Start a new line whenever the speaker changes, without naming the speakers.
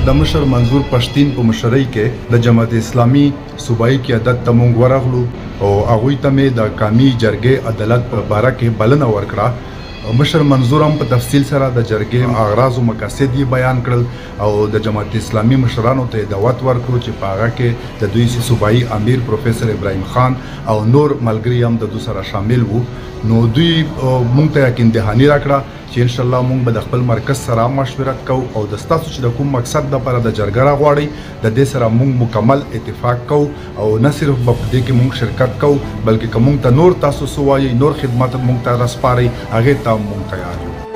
د مشر منظور پښتين په مشرۍ کې د جماعت اسلامي صوبایي قیادت ته مونږ ورغلو او هغوی ته مې د قومي جرګې عدالت په باره کې بلنه ورکړه. مشر منظور هم په تفصیل سره د جرګې اغراض او مقاصد یې بیان کړل او د جماعت اسلامي مشرانو ته دعوت ورکړو چې په هغه کې د دوی صوبایي امیر پروفیسور ابراهیم خان او نور ملګري هم د دوی سره شامل وو. نو دوی مونږ ته یقین دهاني راکړه چې ان شاء الله مونږ به د خپل مرکز سره مشورت کوو او د ستاسو چې د کوم مقصد لپاره د جرګه راغواړئ د دې سره مونږ مکمل اتفاق کوو او نه صرف په دې کې مونږ شرکت کوو بلکې که مونږ ته نور تاسو څه وایئ نور خدمات مونږ ته راسپارئ هغې ته مونږ تیار یو.